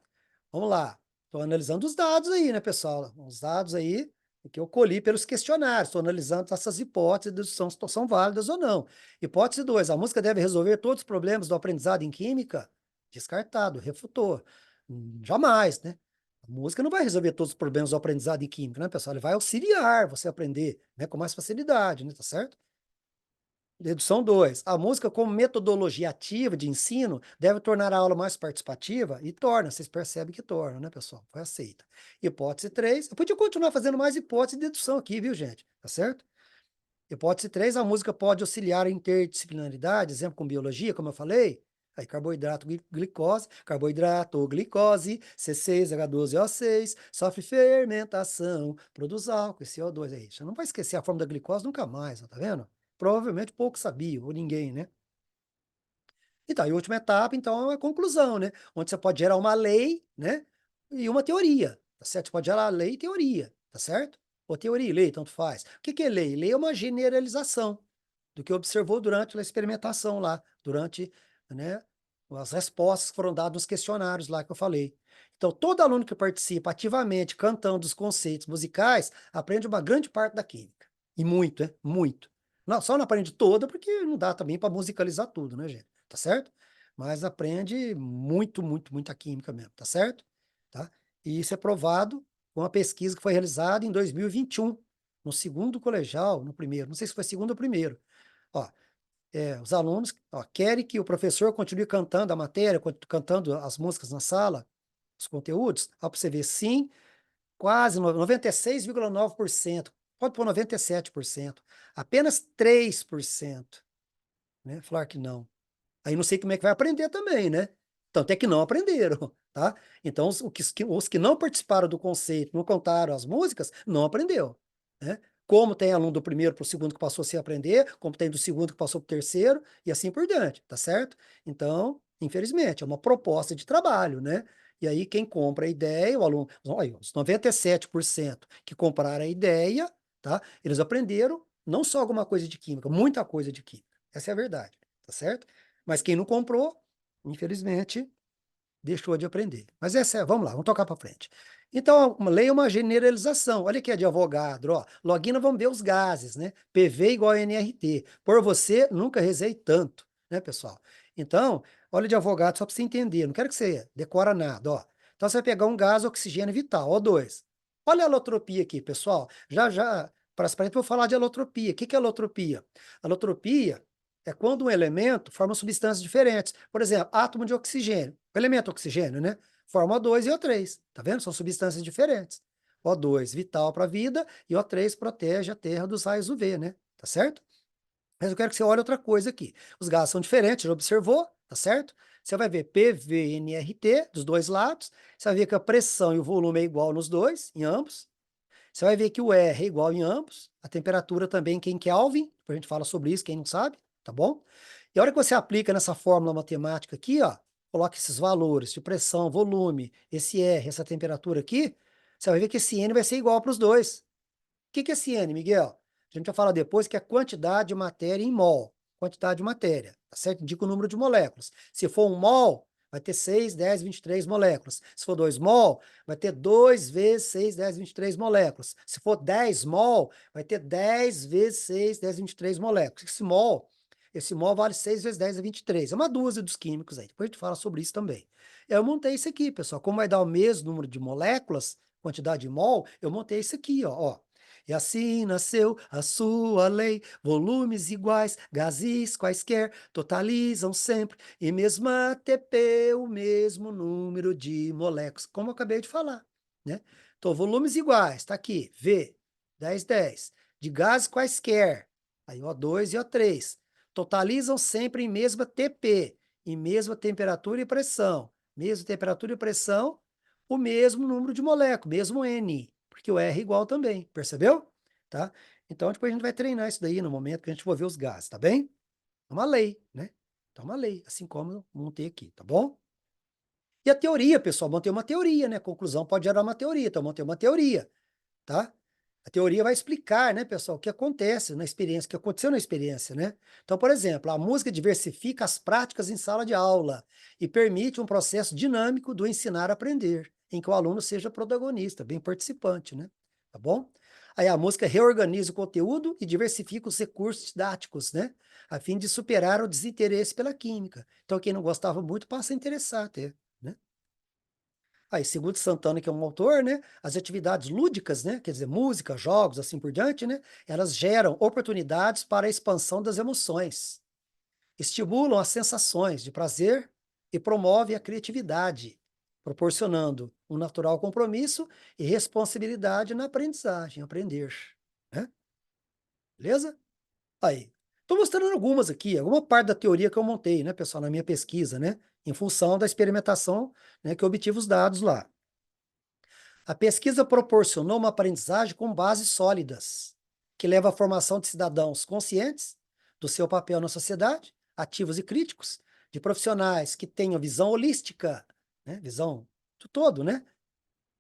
A: Vamos lá. Estou analisando os dados aí, né, pessoal? Os dados aí, que eu colhi pelos questionários, estou analisando essas hipóteses de dedução se são válidas ou não. Hipótese 2, a música deve resolver todos os problemas do aprendizado em química? Descartado, refutou. Jamais, né? A música não vai resolver todos os problemas do aprendizado em química, né, pessoal? Ele vai auxiliar você a aprender, né, com mais facilidade, né, tá certo? Dedução 2. A música, como metodologia ativa de ensino, deve tornar a aula mais participativa? E torna, vocês percebem que torna, né, pessoal? Foi aceita. Hipótese 3. Eu podia continuar fazendo mais hipótese de dedução aqui, viu, gente? Tá certo? Hipótese 3. A música pode auxiliar a interdisciplinaridade, exemplo com biologia, como eu falei. Aí, carboidrato, glicose, carboidrato, glicose, C6H12O6, sofre fermentação, produz álcool, CO2. Aí, você não vai esquecer a forma da glicose nunca mais, ó, tá vendo? Provavelmente poucos sabiam, ou ninguém, né? Então, a última etapa, então, é a conclusão, né? Onde você pode gerar uma lei, né? E uma teoria, tá certo? Você pode gerar lei e teoria, tá certo? Ou teoria e lei, tanto faz. O que é lei? Lei é uma generalização do que observou durante a experimentação lá, durante, né, as respostas que foram dadas nos questionários lá que eu falei. Então, todo aluno que participa ativamente cantando os conceitos musicais aprende uma grande parte da química. E muito, é muito. Não, só não aprende toda, porque não dá também para musicalizar tudo, né, gente? Tá certo? Mas aprende muito, muito, muita química mesmo, tá certo? Tá? E isso é provado com uma pesquisa que foi realizada em 2021, no segundo colegial, no primeiro, não sei se foi segundo ou primeiro. Ó, os alunos querem que o professor continue cantando a matéria, cantando as músicas na sala, os conteúdos. Ó, para você ver, sim, quase 96,9%. Pode pôr 97%. Apenas 3%, né? Falar que não. Aí não sei como é que vai aprender também, né? Tanto é que não aprenderam, tá? Então, os que não participaram do conceito, não contaram as músicas, não aprendeu, né? Como tem aluno do primeiro para o segundo que passou sem aprender, como tem do segundo que passou para o terceiro, e assim por diante, tá certo? Então, infelizmente, é uma proposta de trabalho, né? E aí, quem compra a ideia, o aluno, olha, os 97% que compraram a ideia, tá? Eles aprenderam não só alguma coisa de química, muita coisa de química. Essa é a verdade, tá certo? Mas quem não comprou, infelizmente, deixou de aprender. Mas essa é, vamos lá, vamos tocar para frente. Então, uma lei é uma generalização. Olha aqui a de Avogadro, ó. Login, vamos ver os gases, né? PV igual a NRT. Por você, nunca rezei tanto, né, pessoal? Então, olha de Avogadro, só para você entender. Não quero que você decora nada, ó. Então, você vai pegar um gás oxigênio vital, O2. Olha a alotropia aqui, pessoal. Para eu vou falar de alotropia. O que é alotropia? Alotropia é quando um elemento forma substâncias diferentes. Por exemplo, átomo de oxigênio. O elemento oxigênio, né? Forma O2 e O3. Tá vendo? São substâncias diferentes. O2, vital para a vida, e O3 protege a Terra dos raios UV, né? Tá certo? Mas eu quero que você olhe outra coisa aqui. Os gases são diferentes, já observou? Tá certo? Você vai ver PV e NRT dos dois lados. Você vai ver que a pressão e o volume é igual nos dois, em ambos. Você vai ver que o R é igual em ambos. A temperatura também, quem Kelvin. A gente fala sobre isso, quem não sabe, tá bom? E a hora que você aplica nessa fórmula matemática aqui, ó, coloca esses valores de pressão, volume, esse R, essa temperatura aqui, você vai ver que esse N vai ser igual para os dois. O que é esse N, Miguel? A gente vai falar depois que é a quantidade de matéria em mol. Quantidade de matéria, tá certo? Indica o número de moléculas. Se for 1 mol, vai ter 6, 10, 23 moléculas. Se for 2 mol, vai ter 2 vezes 6, 10, 23 moléculas. Se for 10 mol, vai ter 10 vezes 6, 10, 23 moléculas. Esse mol vale 6 vezes 10 é 23. É uma dúzia dos químicos aí. Depois a gente fala sobre isso também. Eu montei isso aqui, pessoal. Como vai dar o mesmo número de moléculas, quantidade de mol, eu montei isso aqui, ó. E assim nasceu a sua lei, volumes iguais, gases quaisquer, totalizam sempre, e mesmo ATP, o mesmo número de moléculas, como eu acabei de falar, né? Então, volumes iguais, tá aqui, V, 10, 10, de gases quaisquer, aí O2 e O3, totalizam sempre em mesma TP, em mesma temperatura e pressão, mesma temperatura e pressão, o mesmo número de moléculas, mesmo N, porque o R é igual também, percebeu? Tá? Então, depois a gente vai treinar isso daí no momento que a gente for ver os gases, tá bem? É uma lei, né? Então, é uma lei, assim como eu montei aqui, tá bom? E a teoria, pessoal, montei uma teoria, né? Conclusão pode gerar uma teoria, então montei uma teoria, tá? A teoria vai explicar, né, pessoal, o que acontece na experiência, o que aconteceu na experiência, né? Então, por exemplo, a música diversifica as práticas em sala de aula e permite um processo dinâmico do ensinar a aprender, em que o aluno seja protagonista, bem participante, né? Tá bom? Aí a música reorganiza o conteúdo e diversifica os recursos didáticos, né? A fim de superar o desinteresse pela química. Então, quem não gostava muito passa a interessar até, né? Aí, segundo Santana, que é um autor, né? As atividades lúdicas, né? Quer dizer, música, jogos, assim por diante, né? Elas geram oportunidades para a expansão das emoções, estimulam as sensações de prazer e promovem a criatividade, proporcionando um natural compromisso e responsabilidade na aprendizagem, aprender, né? Beleza? Aí. Estou mostrando algumas aqui, alguma parte da teoria que eu montei, né, pessoal, na minha pesquisa, né? Em função da experimentação, né, que eu obtive os dados lá. A pesquisa proporcionou uma aprendizagem com bases sólidas, que leva à formação de cidadãos conscientes do seu papel na sociedade, ativos e críticos, de profissionais que tenham visão holística, né, visão do todo, né?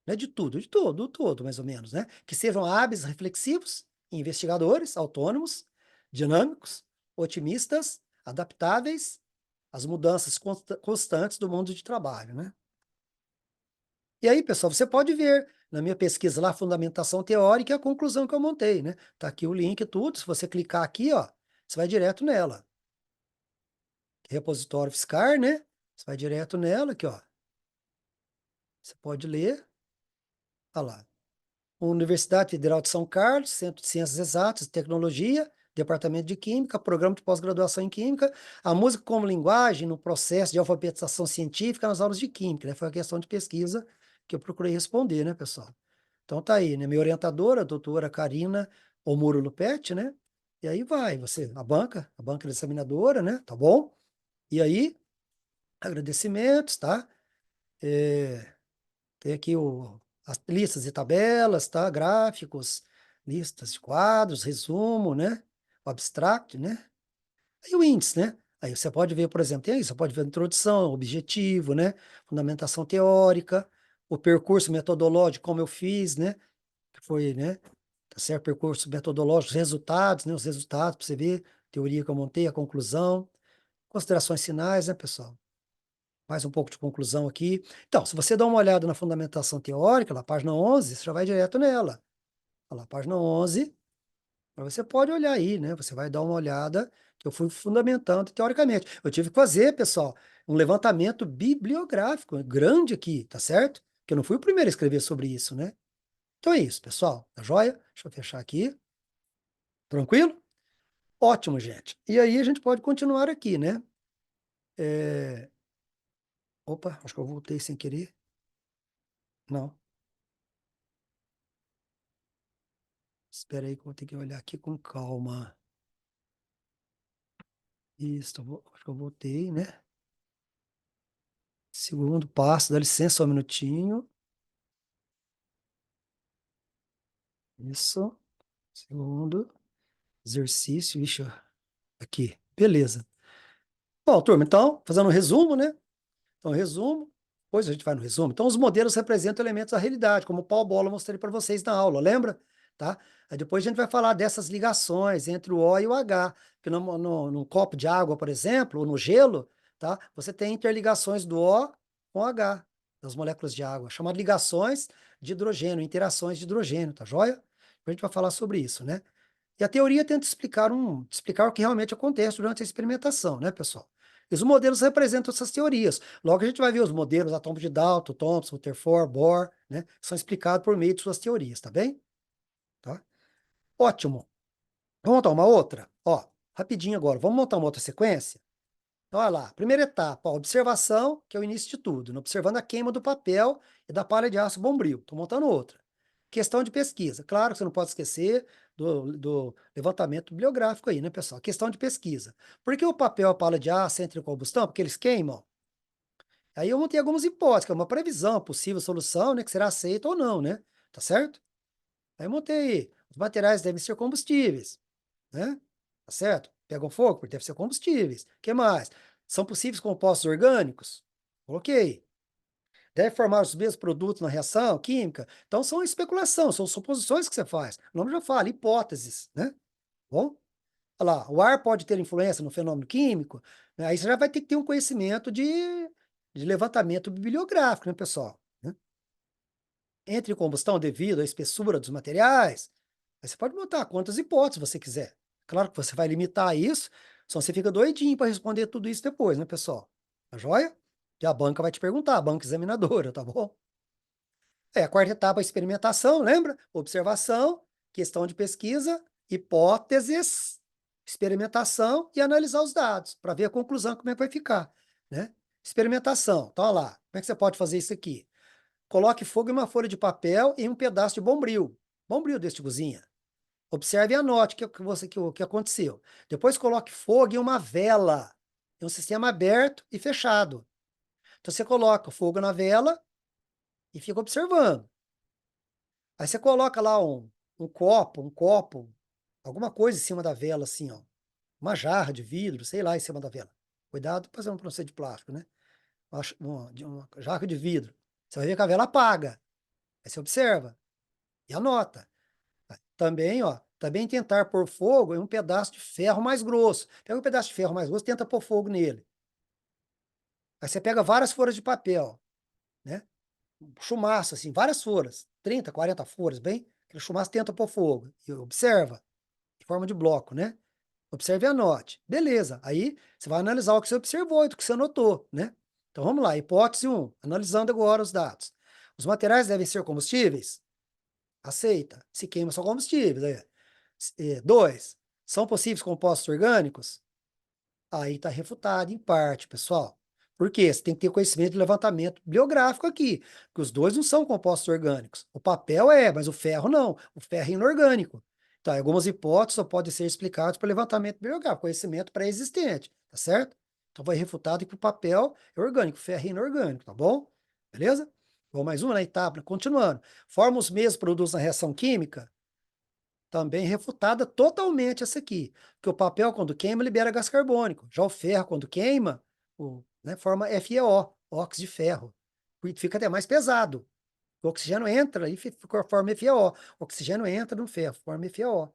A: Não é de tudo, de todo, do todo, mais ou menos, né? Que sejam hábeis, reflexivos, investigadores, autônomos, dinâmicos, otimistas, adaptáveis às mudanças constantes do mundo de trabalho, né? E aí, pessoal, você pode ver na minha pesquisa lá, fundamentação teórica, a conclusão que eu montei, né? Tá aqui o link e tudo. Se você clicar aqui, ó, você vai direto nela. Repositório Fiscar, né? Você vai direto nela aqui, ó. Você pode ler. Olha lá. Universidade Federal de São Carlos, Centro de Ciências Exatas e Tecnologia, Departamento de Química, Programa de Pós-Graduação em Química, a música como linguagem no processo de alfabetização científica nas aulas de Química, né? Foi a questão de pesquisa que eu procurei responder, né, pessoal? Então tá aí, né? Minha orientadora, a doutora Karina Omuro Lupetti, né? E aí vai, você, a banca examinadora, né? Tá bom? E aí, agradecimentos, tá? Tem aqui as listas e tabelas, tá? Gráficos, listas de quadros, resumo, né? O abstract, né? Aí o índice, né? Aí você pode ver, por exemplo, tem aí, você pode ver a introdução, objetivo, né? Fundamentação teórica, o percurso metodológico, como eu fiz, né? Que foi, né? Tá certo? Percurso metodológico, os resultados, né? Os resultados, para você ver, teoria que eu montei, a conclusão, considerações finais, né, pessoal? Mais um pouco de conclusão aqui. Então, se você dá uma olhada na fundamentação teórica, lá, página 11, você já vai direto nela. Olha lá, página 11, você pode olhar aí, né? Você vai dar uma olhada, que eu fui fundamentando teoricamente. Eu tive que fazer, pessoal, um levantamento bibliográfico grande aqui, tá certo? Que eu não fui o primeiro a escrever sobre isso, né? Então é isso, pessoal. Tá joia? Deixa eu fechar aqui. Tranquilo? Ótimo, gente. E aí a gente pode continuar aqui, né? Opa, acho que eu voltei sem querer. Não. Espera aí que eu vou ter que olhar aqui com calma. Isso, acho que eu voltei, né? Segundo passo, dá licença só um minutinho. Isso. Segundo. Exercício. Ixi, aqui. Beleza. Bom, turma, então, fazendo um resumo, né? Então, resumo. Depois a gente vai no resumo. Então, os modelos representam elementos da realidade, como o pau-bola eu mostrei para vocês na aula, lembra? Tá? Aí depois a gente vai falar dessas ligações entre o O e o H. Porque no copo de água, por exemplo, ou no gelo, tá? Você tem interligações do O com o H, das moléculas de água, chamadas ligações de hidrogênio, interações de hidrogênio, tá joia? A gente vai falar sobre isso, né? E a teoria tenta explicar o que realmente acontece durante a experimentação, né, pessoal? E os modelos representam essas teorias. Logo a gente vai ver os modelos átomos de Dalton, Thomson, Rutherford, Bohr, né, que são explicados por meio de suas teorias, tá bem? Tá? Ótimo. Vamos montar uma outra? Ó, rapidinho agora. Vamos montar uma outra sequência? Então, olha lá. Primeira etapa, ó, observação, que é o início de tudo, né? Observando a queima do papel e da palha de aço bombril. Estou montando outra. Questão de pesquisa. Claro que você não pode esquecer do levantamento bibliográfico aí, né, pessoal? Questão de pesquisa. Por que o papel e a palha de aço entram em combustão? Porque eles queimam. Aí eu montei algumas hipóteses, que é uma previsão, possível solução, né, que será aceita ou não, né? Tá certo? Aí eu montei, os materiais devem ser combustíveis, né? Tá certo? Pegam fogo, porque devem ser combustíveis. O que mais? São possíveis compostos orgânicos? Coloquei. Deve formar os mesmos produtos na reação química? Então, são especulação, são suposições que você faz. O nome já fala, hipóteses, né? Bom? Olha lá, o ar pode ter influência no fenômeno químico? Né? Aí você já vai ter que ter um conhecimento de levantamento bibliográfico, né, pessoal? Né? Entre em combustão devido à espessura dos materiais? Aí você pode montar quantas hipóteses você quiser. Claro que você vai limitar isso, senão você fica doidinho para responder tudo isso depois, né, pessoal? Tá joia? E a banca vai te perguntar, a banca examinadora, tá bom? A quarta etapa é a experimentação, lembra? Observação, questão de pesquisa, hipóteses, experimentação e analisar os dados, para ver a conclusão, como é que vai ficar, né? Experimentação, então, olha lá, como é que você pode fazer isso aqui? Coloque fogo em uma folha de papel e um pedaço de bombril deste cozinha. Observe e anote o que aconteceu. Depois coloque fogo em uma vela, em um sistema aberto e fechado. Então você coloca o fogo na vela e fica observando. Aí você coloca lá um copo, alguma coisa em cima da vela, assim, ó. Uma jarra de vidro, sei lá, em cima da vela. Cuidado para não ser de plástico, né? Uma jarra de vidro. Você vai ver que a vela apaga. Aí você observa e anota. Também, ó, também tentar pôr fogo em um pedaço de ferro mais grosso. Pega um pedaço de ferro mais grosso e tenta pôr fogo nele. Aí você pega várias folhas de papel, né? Um chumaço, assim, várias folhas, 30, 40 folhas, bem, aquele chumaço tenta pôr fogo. E observa, em forma de bloco, né? Observe e anote. Beleza, aí você vai analisar o que você observou e o que você anotou, né? Então vamos lá, hipótese 1, analisando agora os dados. Os materiais devem ser combustíveis? Aceita. Se queima, são combustíveis. Aí. 2, são possíveis compostos orgânicos? Aí está refutado em parte, pessoal. Por quê? Você tem que ter conhecimento de levantamento bibliográfico aqui, porque os dois não são compostos orgânicos. O papel é, mas o ferro não. O ferro é inorgânico. Então, algumas hipóteses só podem ser explicadas por levantamento bibliográfico, conhecimento pré-existente, tá certo? Então, vai refutado que o papel é orgânico, o ferro é inorgânico, tá bom? Beleza? Vamos mais uma na etapa, continuando. Forma os mesmos produtos na reação química? Também refutada totalmente essa aqui, porque o papel, quando queima, libera gás carbônico. Já o ferro, quando queima, né, forma FeO, óxido de ferro. Fica até mais pesado. O oxigênio entra e forma FeO. O oxigênio entra no ferro, forma FeO.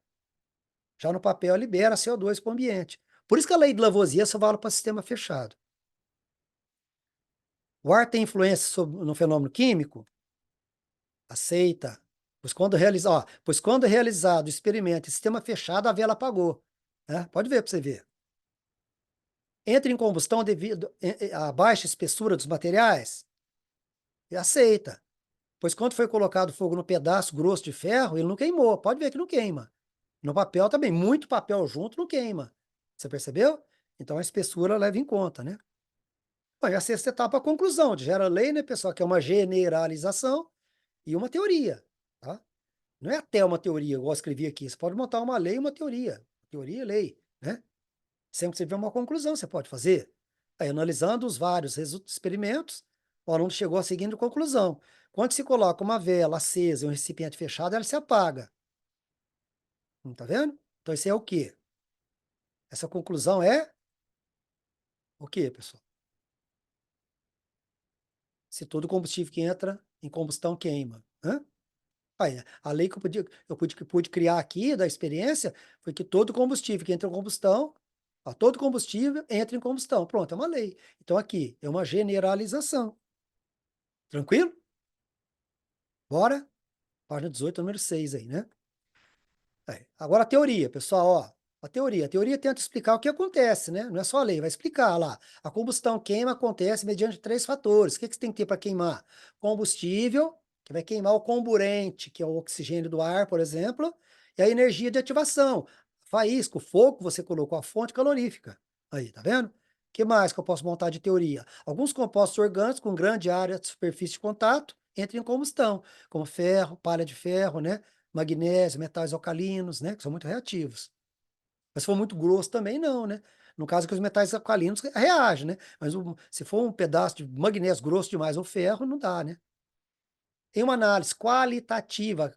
A: Já no papel, libera CO2 para o ambiente. Por isso que a lei de Lavoisier só vale para sistema fechado. O ar tem influência no fenômeno químico? Aceita. Pois quando realizado o experimento em sistema fechado, a vela apagou. Né? Pode ver para você ver. Entra em combustão devido à baixa espessura dos materiais? E aceita. Pois quando foi colocado fogo no pedaço grosso de ferro, ele não queimou. Pode ver que não queima. No papel também, muito papel junto não queima. Você percebeu? Então a espessura leva em conta, né? Bom, e a sexta etapa é a conclusão. Gera lei, né, pessoal? Que é uma generalização e uma teoria, tá? Não é até uma teoria, igual eu escrevi aqui. Você pode montar uma lei e uma teoria. Teoria e lei, né? Sempre que você tiver uma conclusão, você pode fazer. Aí, analisando os vários experimentos, o aluno chegou à seguinte conclusão. Quando se coloca uma vela acesa em um recipiente fechado, ela se apaga. Tá vendo? Então, isso é o quê? Essa conclusão é o quê, pessoal? Se todo combustível que entra em combustão queima. Hã? Aí, a lei que pude criar aqui, da experiência, foi que todo combustível que entra em combustão, todo combustível entra em combustão. Pronto, é uma lei. Então, aqui, é uma generalização. Tranquilo? Bora? Página 18, número 6 aí, né? Agora a teoria, pessoal, ó. A teoria tenta explicar o que acontece, né? Não é só a lei, vai explicar lá. A combustão queima acontece mediante 3 fatores. O que você tem que ter para queimar? Combustível, que vai queimar o comburente, que é o oxigênio do ar, por exemplo, e a energia de ativação. Faísca, o fogo que você colocou, a fonte calorífica. Aí, tá vendo? O que mais que eu posso montar de teoria? Alguns compostos orgânicos com grande área de superfície de contato entram em combustão, como ferro, palha de ferro, né? Magnésio, metais alcalinos, né? Que são muito reativos. Mas se for muito grosso também, não, né? No caso que os metais alcalinos reagem, né? Mas se for um pedaço de magnésio grosso demais ou ferro, não dá, né? Em uma análise qualitativa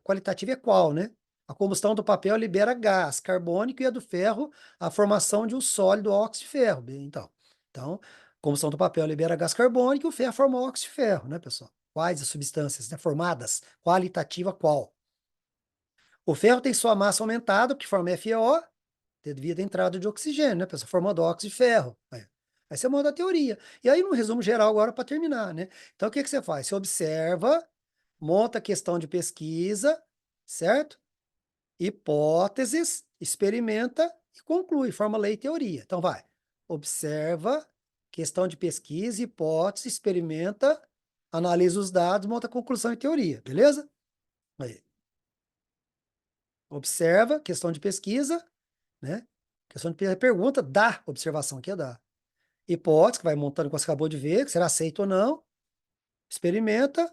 A: é qual, né? A combustão do papel libera gás carbônico e a do ferro a formação de um sólido óxido de ferro. Então, a combustão do papel libera gás carbônico e o ferro forma óxido de ferro, né, pessoal? Quais as substâncias, né, formadas? Qualitativa qual? O ferro tem sua massa aumentada, porque forma FeO, devido à entrada de oxigênio, né, pessoal? Formando óxido de ferro. Aí você monta a teoria. E aí, no resumo geral, agora, para terminar, né? Então, o que você faz? Você observa, monta a questão de pesquisa, certo? hipóteses, experimenta e conclui, forma lei e teoria. Então vai, observa, questão de pesquisa, hipótese, experimenta, analisa os dados, monta conclusão e teoria, beleza? Aí. Observa, questão de pesquisa, né? Questão de pergunta, dá observação, que é dar. Hipótese, que vai montando o que você acabou de ver, que será aceito ou não. Experimenta,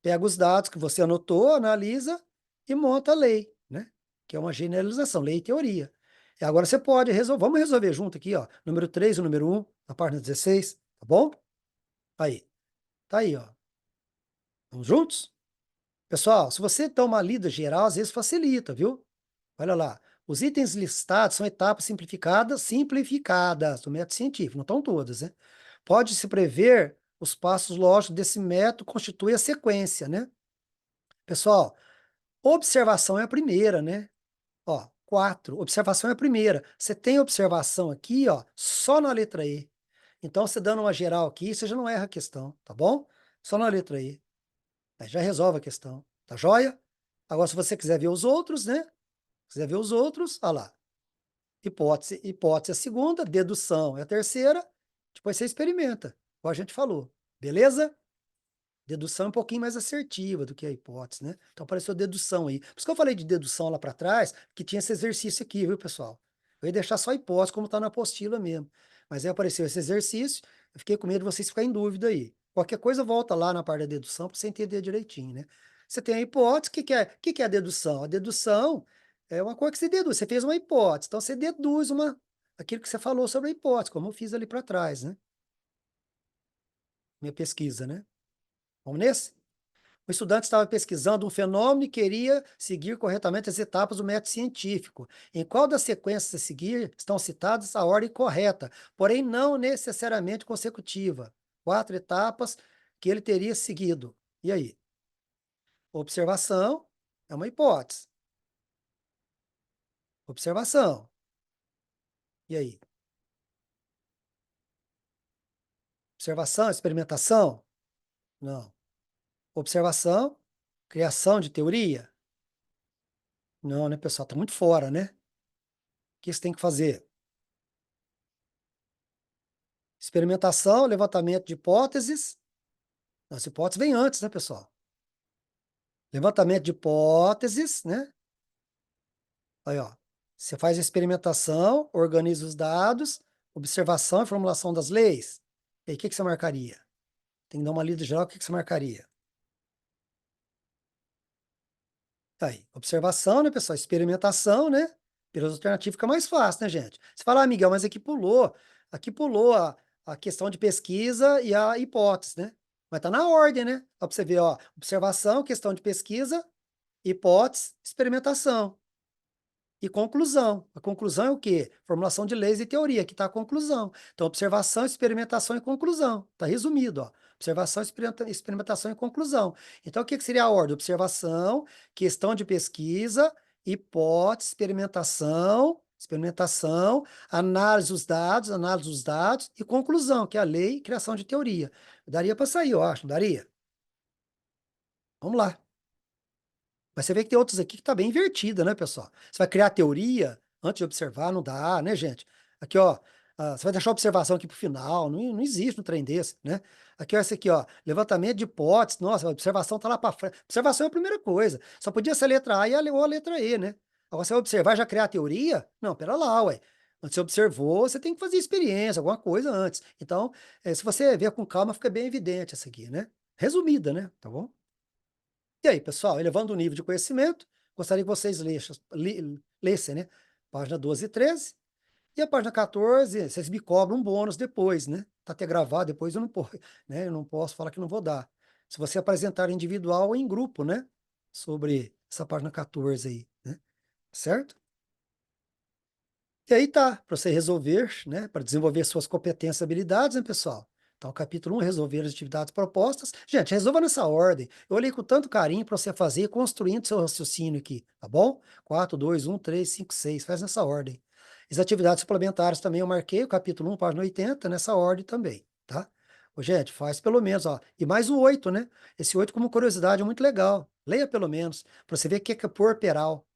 A: pega os dados que você anotou, analisa e monta a lei, né? Que é uma generalização, lei e teoria. E agora você pode resolver, vamos resolver junto aqui, ó. Número 3 e número 1, na página 16, tá bom? Aí, tá aí, ó. Vamos juntos? Pessoal, se você dá uma lida geral, às vezes facilita, viu? Olha lá. Os itens listados são etapas simplificadas do método científico, não estão todas, né? Pode-se prever os passos lógicos desse método, constitui a sequência, né? Pessoal, observação é a primeira, né? Ó, 4, observação é a primeira. Você tem observação aqui, ó, só na letra E. Então, você dando uma geral aqui, você já não erra a questão, tá bom? Só na letra E. Aí já resolve a questão, tá joia? Agora, se você quiser ver os outros, né? Quiser ver os outros, olha lá. Hipótese é a segunda, dedução é a terceira, depois você experimenta, como a gente falou, beleza? Dedução é um pouquinho mais assertiva do que a hipótese, né? Então apareceu dedução aí. Por isso que eu falei de dedução lá para trás, que tinha esse exercício aqui, viu, pessoal? Eu ia deixar só a hipótese, como está na apostila mesmo. Mas aí apareceu esse exercício, eu fiquei com medo de vocês ficarem em dúvida aí. Qualquer coisa, volta lá na parte da dedução para você entender direitinho, né? Você tem a hipótese, o que é a dedução? A dedução é uma coisa que você deduz. Você fez uma hipótese, então você deduz aquilo que você falou sobre a hipótese, como eu fiz ali para trás, né? Minha pesquisa, né? Vamos nesse? O estudante estava pesquisando um fenômeno e queria seguir corretamente as etapas do método científico. Em qual das sequências a seguir estão citadas a ordem correta, porém não necessariamente consecutiva? 4 etapas que ele teria seguido. E aí? Observação é uma hipótese. Observação. E aí? Observação, experimentação? Não. Observação, criação de teoria? Não, né, pessoal? Está muito fora, né? O que você tem que fazer? Experimentação, levantamento de hipóteses. As hipóteses vêm antes, né, pessoal? Levantamento de hipóteses, né? Aí, ó. Você faz a experimentação, organiza os dados, observação e formulação das leis. E aí, o que você marcaria? Tem que dar uma lida geral, o que você marcaria? Aí, observação, né, pessoal? Experimentação, né? Pelas alternativas fica mais fácil, né, gente? Você fala, ah, Miguel, mas aqui pulou a questão de pesquisa e a hipótese, né? Mas tá na ordem, né? Ó, pra você ver, ó, observação, questão de pesquisa, hipótese, experimentação e conclusão. A conclusão é o quê? Formulação de leis e teoria, aqui está a conclusão. Então, observação, experimentação e conclusão. Está resumido, ó. Observação, experimentação e conclusão. Então, o que seria a ordem? Observação, questão de pesquisa, hipótese, experimentação, análise dos dados e conclusão, que é a lei e criação de teoria. Daria para sair, eu acho, não daria? Vamos lá. Mas você vê que tem outros aqui que tá bem invertida, né, pessoal? Você vai criar teoria antes de observar, não dá, né, gente? Aqui, ó, você vai deixar a observação aqui pro final, não existe um trem desse, né? Aqui, ó, esse aqui, ó, levantamento de hipóteses, nossa, a observação tá lá para frente. Observação é a primeira coisa, só podia ser a letra A ou a letra E, né? Agora, você vai observar e já criar a teoria? Não, pera lá, ué. Quando você observou, você tem que fazer experiência, alguma coisa antes. Então, se você ver com calma, fica bem evidente essa aqui, né? Resumida, né? Tá bom? E aí, pessoal, elevando o nível de conhecimento, gostaria que vocês lessem, né? Página 12 e 13. E a página 14, vocês me cobram um bônus depois, né? Tá até gravado, depois eu não, né? Eu não posso falar que não vou dar. Se você apresentar individual ou em grupo, né? Sobre essa página 14 aí, né? Certo? E aí tá, para você resolver, né? Para desenvolver suas competências e habilidades, né, pessoal? Então, capítulo 1, resolver as atividades propostas. Gente, resolva nessa ordem. Eu olhei com tanto carinho para você fazer, construindo seu raciocínio aqui, tá bom? 4, 2, 1, 3, 5, 6. Faz nessa ordem. As atividades suplementares também eu marquei, o capítulo 1, página 80, nessa ordem também, tá? Ô, gente, faz pelo menos, ó. E mais o 8, né? Esse 8 como curiosidade é muito legal. Leia pelo menos, para você ver o que é porperal.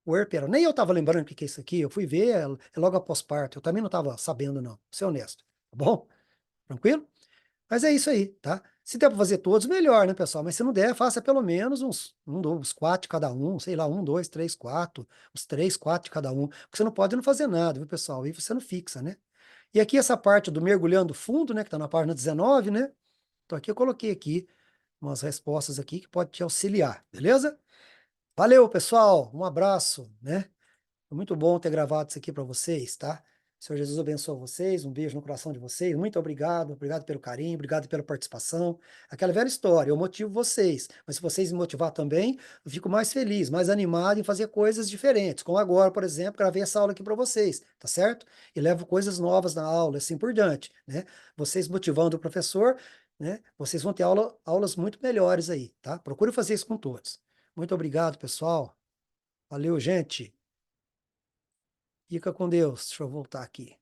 A: puerperal. Nem eu estava lembrando o que é isso aqui, eu fui ver logo após parto, eu também não estava sabendo não, vou ser honesto, tá bom? Tranquilo? Mas é isso aí, tá? Se der para fazer todos, melhor, né, pessoal? Mas se não der, faça pelo menos uns 4 de cada um, sei lá, 1, 2, 3, 4, uns 3, 4 de cada um, porque você não pode não fazer nada, viu, pessoal? E você não fixa, né? E aqui essa parte do mergulhando fundo, né, que tá na página 19, né? Então aqui eu coloquei aqui umas respostas aqui que pode te auxiliar, beleza? Valeu, pessoal, um abraço, né? Foi muito bom ter gravado isso aqui para vocês, tá? Senhor Jesus abençoe vocês, um beijo no coração de vocês, muito obrigado, obrigado pelo carinho, obrigado pela participação. Aquela velha história, eu motivo vocês, mas se vocês me motivar também, eu fico mais feliz, mais animado em fazer coisas diferentes, como agora, por exemplo, gravei essa aula aqui para vocês, tá certo? E levo coisas novas na aula, assim por diante, né? Vocês motivando o professor, né? Vocês vão ter aulas muito melhores aí, tá? Procure fazer isso com todos. Muito obrigado, pessoal. Valeu, gente. Fica com Deus. Deixa eu voltar aqui.